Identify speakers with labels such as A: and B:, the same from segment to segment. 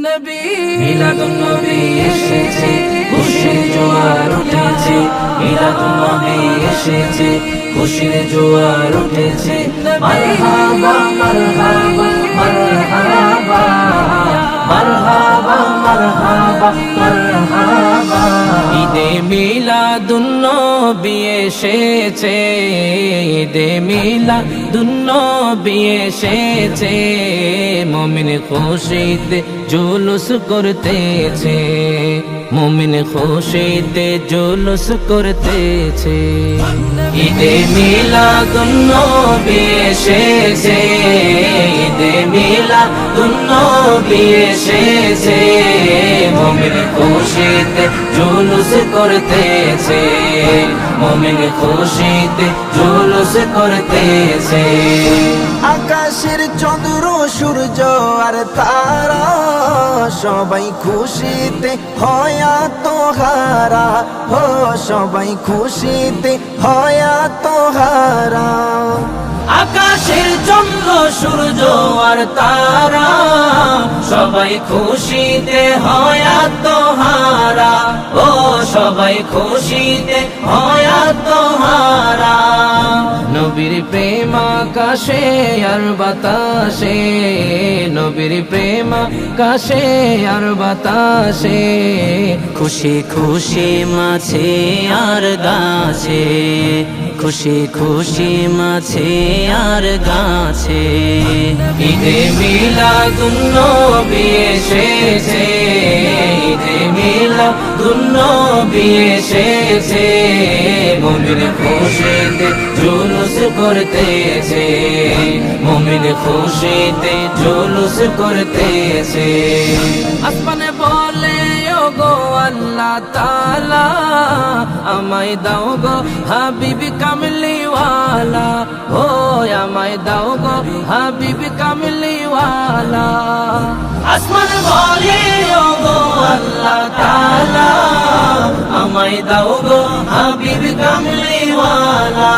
A: নবী মিলাদুন নবী এসেছে, খুশির জোয়ার উঠেছে। মিলাদুন নবী এসেছে, খুশির জোয়ার উঠেছে। মারহাবা মারহাবা মারহাবা মারহাবা মারহাবা মারহাবা। ঈদে মিলাদুন নবী এসেছে, ঈদে মিলাদুন নবী এসেছে। মুমিন খুশিতে জুলুস করতেছে, মুমিন খুশিতে জুলুস করতেছে। ঈদে মিলাদুন নবী এসেছে, ঈদে মিলাদুন নবী এসেছে। মুমিন খুশিতে জুলুস করতেছে, মুমিন খুশিতে জুলুস করতেছে।
B: আকাশের চন্দ্র সূর্য আর তারা সবাই খুশিতে হয় আত্মহারা, ও সবাই খুশিতে হয় আত্মহারা।
A: আকাশের চন্দ্র সূর্য আর তারা সবাই খুশিতে হয় আত্মহারা, ও সবাই খুশিতে হয় আত্মহারা। নবীর প্রেম আকাশে আর বাতাসে, নবীর প্রেম আকাশে আর বাতাসে। খুশি খুশি মাছে আর গাছে, খুশি খুশি মাছে আর গাছে। ঈদে মিলাদুন নবী এসেছে, ঈদে মিলাদুন নবী এসেছে। মুমিন খুশিতে জুলুস করতেছে, মুমিন খুশিতে জুলুস করতেছে। আসমানে বলে ওগো আল্লাহ তাআলা, আমায় দাও গো হাবিব কামলিওয়ালা, ও আমায় দাও গো হাবিব কামলিওয়ালা। আসমান বলে ওগো আল্লাহ তাআলা, আমায় দাও গো হাবিব কামলিওয়ালা,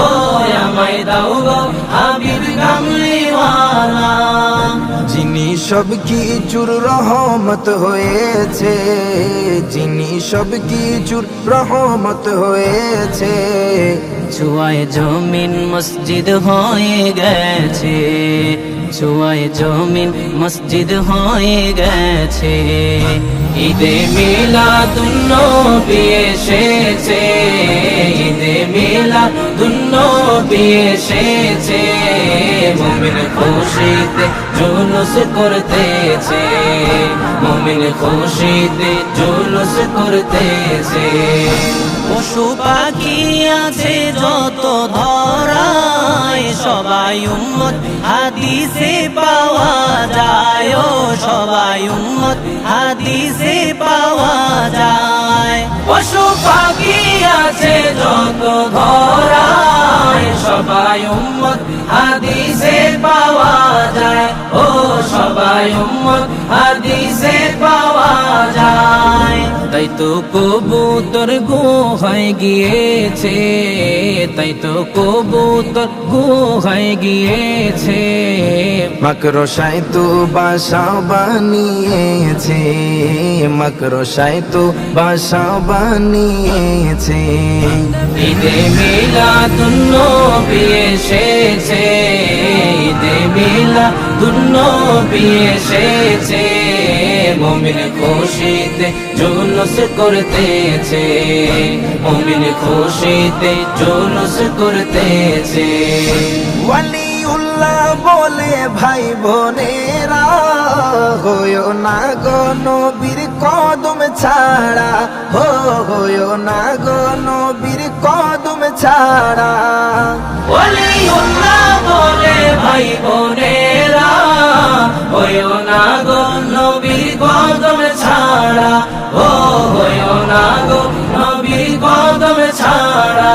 A: ও আমায় দাও গো হাবিব কামলিওয়ালা।
B: যিনি সব কিছুর রহমত হয়েছে, যিনি সব কিছুর রহমত হয়েছে।
A: ছুয়ায় জমিন মসজিদ হয়ে গেছে, ছুয়ায় জমিন মসজিদ হয়ে গেছে। ঈদে মিলাদুন নবী এসেছে, ঈদে মিলাদুন নবী এসেছে। মুমিন খুশিতে জুলুস করতেছে, মুমিন খুশিতে জুলুস করতেছে। পশু পাখি আছে যত ধরায়, সবাই উম্মত হাদিসে পাওয়া যায়, ও সবাই উম্মত হাদিসে পাওয়া যায়। পশু পাখি আছে যত ধরায়, সবাই উম্মত হাদিসে পাওয়া যায়, ও সবাই উম্মত হাদিসে পাওয়া যায়। তাই তো কবুতর গুহায় গিয়েছে, তাই তো কবুতর গুহায় গিয়েছে।
B: মাকড়সায় তো বাসা বানিয়েছে, মাকড়সায় তো বাসা বানিয়েছে।
A: ঈদে মিলাদুন নবী এসেছে, ঈদে মিলাদুন নবী এসেছে। মুমিন খুশিতে জুলুস করতেছে, মুমিন খুশিতে জুলুস করতেছে।
B: ওয়ালিউল্লাহ বলে ভাই বোনেরা, হইও না গো নবীর কদম ছাড়া, হইও না গো নবীর কদম ছাড়া।
A: ওয়ালিউল্লাহ বলে ভাই বোনেরা, হইও না গো নবীর কদম ছাড়া, ও হইও না গো নবীর কদম ছাড়া।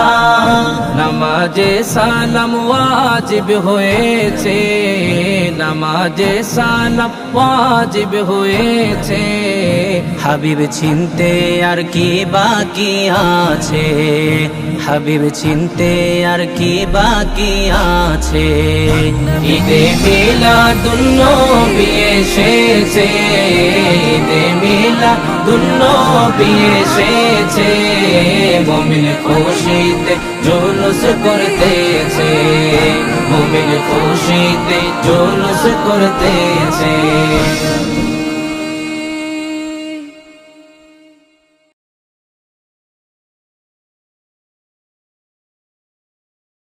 A: নামাজ নামাজে সালাম ওয়াজিব হয়েছে, নামাজে সালাম ওয়াজিব হয়েছে। হাবিব চিনতে আর কি বাকি আছে, হাবিব চিনতে আর কি বাকি আছে। ঈদে মিলাদুন নবী এসেছে, ঈদে মিলাদুন নবী এসেছে। মুমিন খুশিতে জুলুস করতেছে, মুমিন খুশিতে জুলুস করতেছে।